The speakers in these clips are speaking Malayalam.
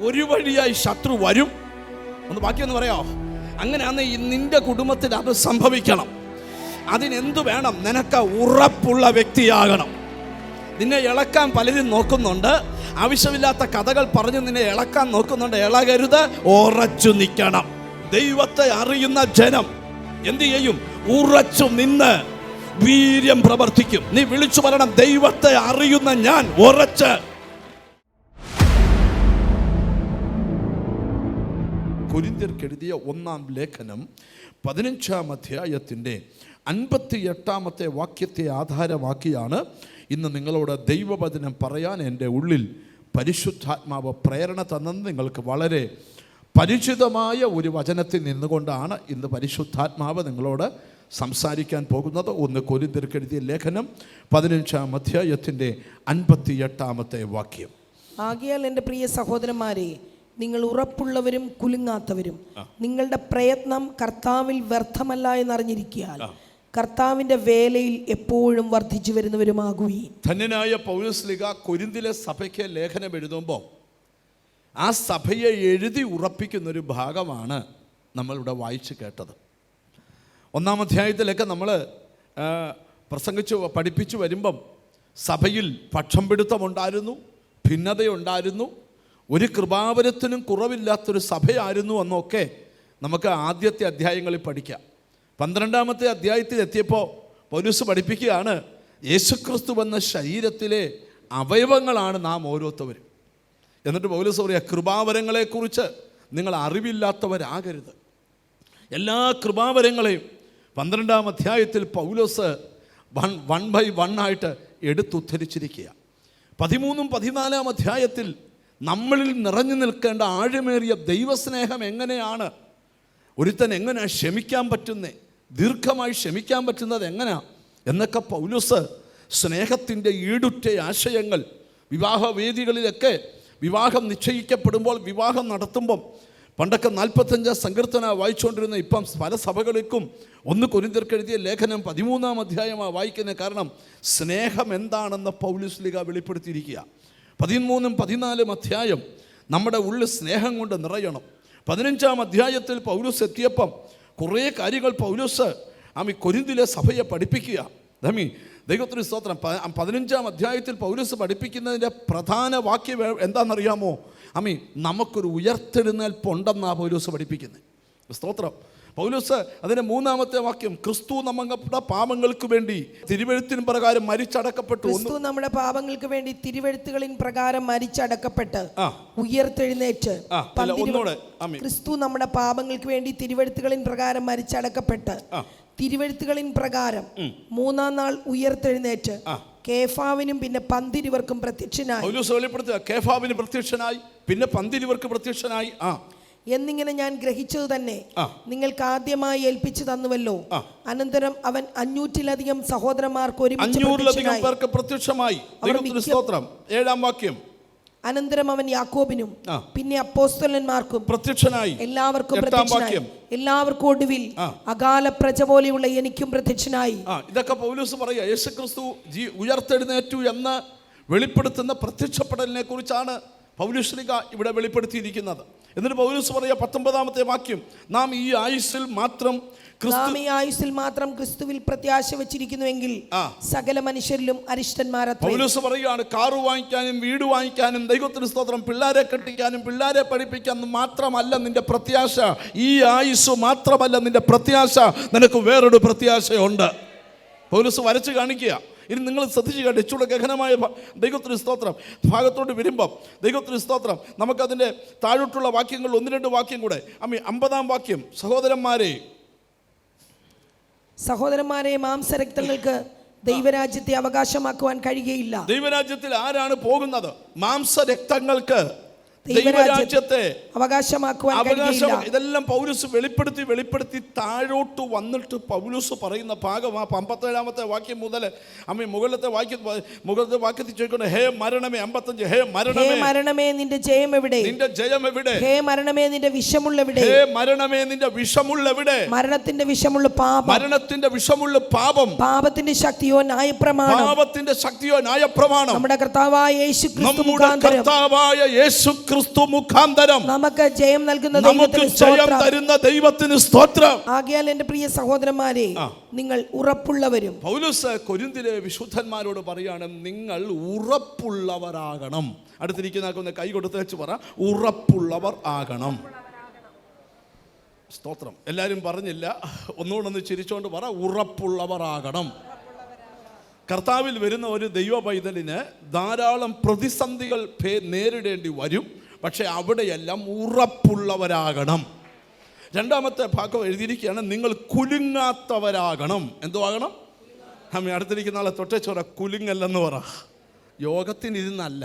ഒരു വഴിയായി ശത്രു വരും. ഒന്ന് ബാക്കിയൊന്ന് പറയാമോ? അങ്ങനെയാന്ന് നിന്റെ കുടുംബത്തിൽ അത് സംഭവിക്കണം. അതിനെന്തു വേണം? നിനക്ക് ഉറപ്പുള്ള വ്യക്തിയാകണം. നിന്നെ ഇളക്കാൻ പലരും നോക്കുന്നുണ്ട്. ആവശ്യമില്ലാത്ത കഥകൾ പറഞ്ഞ് നിന്നെ ഇളക്കാൻ നോക്കുന്നുണ്ട്. ഇളകരുത്, ഉറച്ചു നിൽക്കണം. ദൈവത്തെ അറിയുന്ന ജനം എന്തു ചെയ്യും? ഉറച്ചു നിന്ന് വീര്യം പ്രവർത്തിക്കും. നീ വിളിച്ചു പറയണം, ദൈവത്തെ അറിയുന്ന ഞാൻ ഉറച്ച്. കൊരിന്ത്യർക്കെഴുതിയ 1-ാം ലേഖനം 15-ാം അധ്യായത്തിൻ്റെ 58-ാമത്തെ വാക്യത്തെ ആധാരമാക്കിയാണ് ഇന്ന് നിങ്ങളോട് ദൈവവചനം പറയാൻ എൻ്റെ ഉള്ളിൽ പരിശുദ്ധാത്മാവ് പ്രേരണ തന്നെന്ന് നിങ്ങൾക്ക് വളരെ പരിചിതമായ ഒരു വചനത്തിൽ നിന്നുകൊണ്ടാണ് ഇന്ന് പരിശുദ്ധാത്മാവ് നിങ്ങളോട് സംസാരിക്കാൻ പോകുന്നത്. 1 കൊരിന്ത്യർക്കെഴുതിയ ലേഖനം 15-ാം അധ്യായത്തിൻ്റെ 58-ാമത്തെ വാക്യം. ആകയാൽ എൻ്റെ പ്രിയ സഹോദരന്മാരെ, നിങ്ങൾ ഉറപ്പുള്ളവരും കുലുങ്ങാത്തവരും, നിങ്ങളുടെ പ്രയത്നം കർത്താവിൽ വ്യർത്ഥമല്ല എന്നറിഞ്ഞിരിക്കാൻ കർത്താവിൻ്റെ വേലയിൽ എപ്പോഴും വർദ്ധിച്ചു വരുന്നവരുമാകുകയും. ധന്യനായ പൗലോസ്ലീഹ കൊരിന്തിലെ സഭയ്ക്ക് ലേഖനം എഴുതുമ്പോൾ ആ സഭയെ എഴുതി ഉറപ്പിക്കുന്നൊരു ഭാഗമാണ് നമ്മളിവിടെ വായിച്ച് കേട്ടത്. 1-ാം അധ്യായത്തിലൊക്കെ നമ്മൾ പ്രസംഗിച്ച് പഠിപ്പിച്ചു വരുമ്പം സഭയിൽ പക്ഷം പിടുത്തമുണ്ടായിരുന്നു, ഭിന്നതയുണ്ടായിരുന്നു, ഒരു കൃപാവരത്തിനും കുറവില്ലാത്തൊരു സഭയായിരുന്നു എന്നൊക്കെ നമുക്ക് ആദ്യത്തെ അധ്യായങ്ങളിൽ പഠിക്കാം. 12-ാമത്തെ അധ്യായത്തിൽ എത്തിയപ്പോൾ പൗലോസ് പഠിപ്പിക്കുകയാണ്, യേശുക്രിസ്തു എന്ന ശരീരത്തിലെ അവയവങ്ങളാണ് നാം ഓരോരുത്തവരും. എന്നിട്ട് പൗലോസ് പറയുക, കൃപാവരങ്ങളെക്കുറിച്ച് നിങ്ങൾ അറിവില്ലാത്തവരാകരുത്. എല്ലാ കൃപാവരങ്ങളെയും 12-ാം അധ്യായത്തിൽ പൗലോസ് 1 by 1 ആയിട്ട് എടുത്തുദ്ധരിച്ചിരിക്കുക. 13-ും 14-ാം അധ്യായത്തിൽ നമ്മളിൽ നിറഞ്ഞു നിൽക്കേണ്ട ആഴമേറിയ ദൈവസ്നേഹം എങ്ങനെയാണ്, ഒരുത്തൻ എങ്ങനെയാണ് ക്ഷമിക്കാൻ പറ്റുന്നത്, ദീർഘമായി ക്ഷമിക്കാൻ പറ്റുന്നത് എങ്ങനെയാ എന്നൊക്കെ പൗലോസ് സ്നേഹത്തിൻ്റെ ഈടുറ്റ ആശയങ്ങൾ വിവാഹവേദികളിലൊക്കെ വിവാഹം നിശ്ചയിക്കപ്പെടുമ്പോൾ, വിവാഹം നടത്തുമ്പം പണ്ടൊക്കെ 45 സങ്കീർത്തന വായിച്ചുകൊണ്ടിരുന്ന ഇപ്പം പല സഭകൾക്കും 1 കൊരിന്ത്യർക്കെഴുതിയ ലേഖനം 13-ാം അധ്യായമാണ് വായിക്കുന്നത്. കാരണം സ്നേഹം എന്താണെന്ന് പൗലോസ്ലീഹ വെളിപ്പെടുത്തിയിരിക്കുക. 13-ഉം 14-ഉം അധ്യായം നമ്മുടെ ഉള്ളിൽ സ്നേഹം കൊണ്ട് നിറയണം. 15-ാം അധ്യായത്തിൽ പൗലോസ് എത്തിയപ്പം കുറേ കാര്യങ്ങൾ പൗലോസ് കൊരിന്തിലെ സഭയെ പഠിപ്പിക്കുക. ദൈവത്തിന് സ്തോത്രം. 15-ാം അധ്യായത്തിൽ പൗലോസ് പഠിപ്പിക്കുന്നതിൻ്റെ പ്രധാന വാക്യം എന്താണെന്നറിയാമോ? നമുക്കൊരു ഉയർത്തെഴുന്നേൽപ്പുണ്ടെന്നാണ് പൗലോസ് പഠിപ്പിക്കുന്നത്. സ്തോത്രം. പൗലോസ് അതിൻ്റെ 3-ാമത്തെ വാക്യം, ക്രിസ്തു നമ്മുടെ പാപങ്ങൾക്ക് വേണ്ടി തിരുവെഴുത്തിൻ പ്രകാരം മരിച്ചടക്കപ്പെട്ടു. ക്രിസ്തു നമ്മുടെ പാപങ്ങൾക്ക് വേണ്ടി തിരുവെഴുത്തുകളിൻ പ്രകാരം മരിച്ചടക്കപ്പെട്ട് ഉയർത്തെഴുന്നേറ്റ്. ക്രിസ്തു നമ്മുടെ പാപങ്ങൾക്ക് വേണ്ടി തിരുവെഴുത്തുകളിൻ പ്രകാരം മരിച്ചടക്കപ്പെട്ട് തിരുവെഴുത്തുകളിൻ പ്രകാരം 3-ാം നാൾ ഉയർത്തെഴുന്നേറ്റ് കേഫാവിനും പിന്നെ 12 പ്രത്യക്ഷനായി. പൗലോസ് വെളിപ്പെടുത്തുക, കേഫാവിന് പ്രത്യക്ഷനായി, പിന്നെ 12 പ്രത്യക്ഷനായി എന്നിങ്ങനെ ഞാൻ ഗ്രഹിച്ചത് തന്നെ നിങ്ങൾക്ക് ആദ്യമായി ഏൽപ്പിച്ചു തന്നുവല്ലോ. അനന്തരം അവൻ 500-ലധികം സഹോദരന്മാർക്ക് ഒരുമിച്ച് പ്രത്യക്ഷമായി. 7-ാം വാക്യം. അനന്തരം അവൻ യാക്കോബിനും പിന്നെ അപ്പോസ്തലന്മാർക്കും പ്രത്യക്ഷനായി. എല്ലാവർക്കും പ്രത്യക്ഷനായി. എല്ലാവർക്കും ഒടുവിൽ അകാല പ്രജ പോലെയുള്ള എനിക്കും പ്രത്യക്ഷനായി. ഇതൊക്കെ പൗലോസ് പറയാ, യേശുക്രിസ്തു ഉയർത്തെഴുന്നേറ്റു എന്ന് വെളിപ്പെടുത്തുന്ന പ്രത്യക്ഷപ്പെടലിനെ കുറിച്ചാണ് പൗലോസ്ലീഹ ഇവിടെ വെളിപ്പെടുത്തിയിരിക്കുന്നത്. എന്നിട്ട് പൗലോസ് പറയാ 19-ാമത്തെ വാക്യം, നാം ഈ ആയുസ്സിൽ മാത്രം ക്രിസ്തുവിൽ പ്രത്യാശ വെച്ചിരിക്കുന്നുവെങ്കിൽ സകല മനുഷ്യരിലും അരിഷ്ടന്മാരത്രേ. പൗലോസ് പറയുകയാണ്, കാറ് വാങ്ങിക്കാനും വീട് വാങ്ങിക്കാനും ദൈവത്തിന് സ്തോത്രം പിള്ളേരെ കെട്ടിക്കാനും പിള്ളേരെ പഠിപ്പിക്കാനും മാത്രമല്ല നിന്റെ പ്രത്യാശ. ഈ ആയുസ് മാത്രമല്ല നിന്റെ പ്രത്യാശ, നിനക്ക് വേറൊരു പ്രത്യാശയുണ്ട്. പൗലോസ് വരച്ച് കാണിക്കുക. ഇനി നിങ്ങൾ ശ്രദ്ധിച്ച് കേട്ട് ഇച്ചൂടെ ഗഹനമായ ദൈവത്തിന് സ്തോത്രം ഭാഗത്തോട്ട് വരുമ്പം ദൈവത്തിന് സ്തോത്രം നമുക്കതിൻ്റെ താഴോട്ടുള്ള വാക്യങ്ങൾ 1-2 വാക്യം കൂടെ. 50-ാം വാക്യം, സഹോദരന്മാരെ മാംസരക്തങ്ങൾക്ക് ദൈവരാജ്യത്തെ അവകാശമാക്കുവാൻ കഴിയുകയില്ല. ദൈവരാജ്യത്തിൽ ആരാണ് പോകുന്നത്? മാംസരക്തങ്ങൾക്ക് ദൈവരാജ്യത്തെ അവകാശമാക്കുവാൻ കഴിയില്ല. ഇതെല്ലാം പൗലോസ് വെളിപ്പെടുത്തി താഴോട്ട് വന്നിട്ട് പൗലോസ് പറയുന്ന ഭാഗം 57-ാമത്തെ വാക്യം മുതൽ മുകളിലത്തെ വാക്യത്തിൽ ചോദിക്കണം, ഹേ മരണമേ, 55, ഹേ മരണമേ നിന്റെ ജയം എവിടെ? നിന്റെ ജയം എവിടെ? ഹേ മരണമേ നിന്റെ വിഷമുള്ളെവിടെ? ഹേ മരണമേ നിന്റെ വിഷമുള്ളെവിടെ? മരണത്തിന്റെ വിഷമുള്ള പാപം, മരണത്തിന്റെ വിഷമുള്ള പാപം, പാപത്തിന്റെ ശക്തിയോ ന്യായപ്രമാണം, പാപത്തിന്റെ ശക്തിയോ ന്യായപ്രമാണം. നമ്മുടെ കർത്താവായ യേശുക്രിസ്തു ക്രിസ്തു മുഖാന്തരം നമുക്ക് ജയം നൽകുന്ന നമുക്ക് ജയം തരുന്ന ദൈവത്തിന് സ്തോത്രം. ആകയാൽ എൻ്റെ പ്രിയ സഹോദരന്മാരെ, നിങ്ങൾ ഉറപ്പുള്ളവരും. പൗലോസ് കൊരിന്തിലെ വിശുദ്ധന്മാരോട് പറയാണ്, നിങ്ങൾ ഉറപ്പുള്ളവരാകണം. അടുത്തിരിക്കുന്ന കൈ കൊടുത്ത് വെച്ച് പറ, ഉറപ്പുള്ളവർ ആകണം. സ്തോത്രം. എല്ലാവരും പറഞ്ഞില്ല, ഒന്നുകൂടെ ചിരിച്ചോണ്ട് പറ, ഉറപ്പുള്ളവർ ആകണം. കർത്താവിൽ വരുന്ന ഒരു ദൈവ പൈതലിന് ധാരാളം പ്രതിസന്ധികൾ നേരിടേണ്ടി വരും. പക്ഷെ അവിടെയെല്ലാം ഉറപ്പുള്ളവരാകണം. രണ്ടാമത്തെ ഭാഗം എഴുതിയിരിക്കുകയാണ്, നിങ്ങൾ കുലുങ്ങാത്തവരാകണം. എന്തോ ആകണം? അമ്മ അടുത്തിരിക്കുന്ന ആളെ തൊട്ടേച്ചോറ, കുലുങ്ങല്ലെന്ന് പറ. യോഗത്തിനിരുന്നല്ല.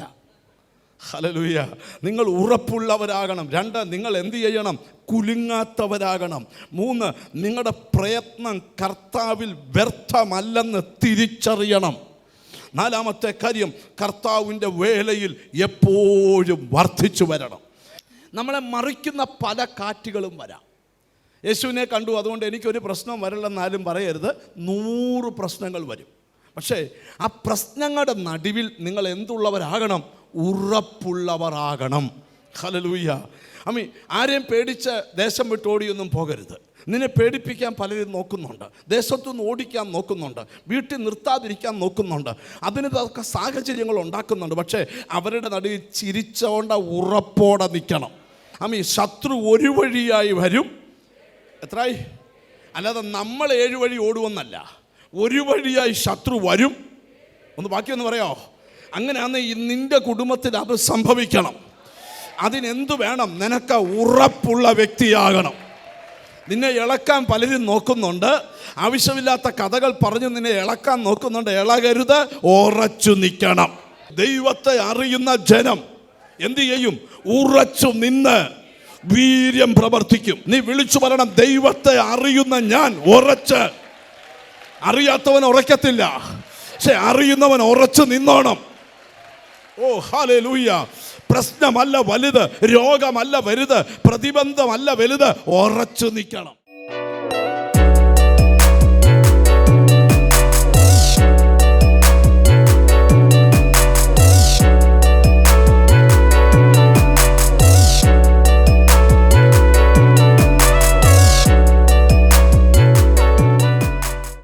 ഹല്ലേലൂയ. നിങ്ങൾ ഉറപ്പുള്ളവരാകണം. 2, നിങ്ങൾ എന്ത് ചെയ്യണം? കുലുങ്ങാത്തവരാകണം. 3, നിങ്ങളുടെ പ്രയത്നം കർത്താവിൽ വ്യർത്ഥമല്ലെന്ന് തിരിച്ചറിയണം. 4-മത്തെ കാര്യം, കർത്താവിൻ്റെ വേലയിൽ എപ്പോഴും വർദ്ധിച്ചു വരണം. നമ്മളെ മറിക്കുന്ന പല കാറ്റുകളും വരാം. യേശുവിനെ കണ്ടു, അതുകൊണ്ട് എനിക്കൊരു പ്രശ്നം വരില്ലെന്നാലും പറയരുത്. 100 പ്രശ്നങ്ങൾ വരും. പക്ഷേ ആ പ്രശ്നങ്ങളുടെ നടുവിൽ നിങ്ങൾ എന്തുള്ളവരാകണം? ഉറപ്പുള്ളവരാകണം. ഹല്ലേലൂയ. അമ്മി, ആരെയും പേടിച്ച് ദേശം വിട്ട് ഓടിയൊന്നും പോകരുത്. നിന്നെ പേടിപ്പിക്കാൻ പലരും നോക്കുന്നുണ്ട്, ദേശത്തുനിന്ന് ഓടിക്കാൻ നോക്കുന്നുണ്ട്, വീട്ടിൽ നിർത്താതിരിക്കാൻ നോക്കുന്നുണ്ട്, അതിന് തക്ക സാഹചര്യങ്ങൾ ഉണ്ടാക്കുന്നുണ്ട്. പക്ഷേ അവരുടെ നടുവിൽ ചിരിച്ചോണ്ട ഉറപ്പോടെ നിൽക്കണം. അമ്മി, ശത്രു ഒരു വഴിയായി വരും. എത്രയായി? അല്ലാതെ നമ്മൾ 7 വഴി ഓടുവെന്നല്ല, ഒരു വഴിയായി ശത്രു വരും. ബാക്കിയൊന്ന് പറയാമോ? അങ്ങനെയാന്ന് നിന്റെ കുടുംബത്തിൽ അത് സംഭവിക്കണം. അതിനെന്ത് വേണം? നിനക്ക് ഉറപ്പുള്ള വ്യക്തിയാകണം. നിന്നെ ഇളക്കാൻ പലരും നോക്കുന്നുണ്ട്, ആവശ്യമില്ലാത്ത കഥകൾ പറഞ്ഞ് നിന്നെ ഇളക്കാൻ നോക്കുന്നുണ്ട്. ഇളകരുത്, ഉറച്ചു നിൽക്കണം. ദൈവത്തെ അറിയുന്ന ജനം എന്ത് ചെയ്യും? ഉറച്ചു നിന്ന് വീര്യം പ്രവർത്തിക്കും. നീ വിളിച്ചു പറയണം, ദൈവത്തെ അറിയുന്ന ഞാൻ ഉറച്ച്. അറിയാത്തവൻ ഉറക്കത്തില്ല, പക്ഷെ അറിയുന്നവൻ ഉറച്ചു നിന്നോണം. ഓ ഹല്ലേലൂയ. പ്രശ്നമല്ല വലുത്, രോഗമല്ല വലുത്, പ്രതിബന്ധമല്ല വലുത്, ഉറച്ചു നിൽക്കണം.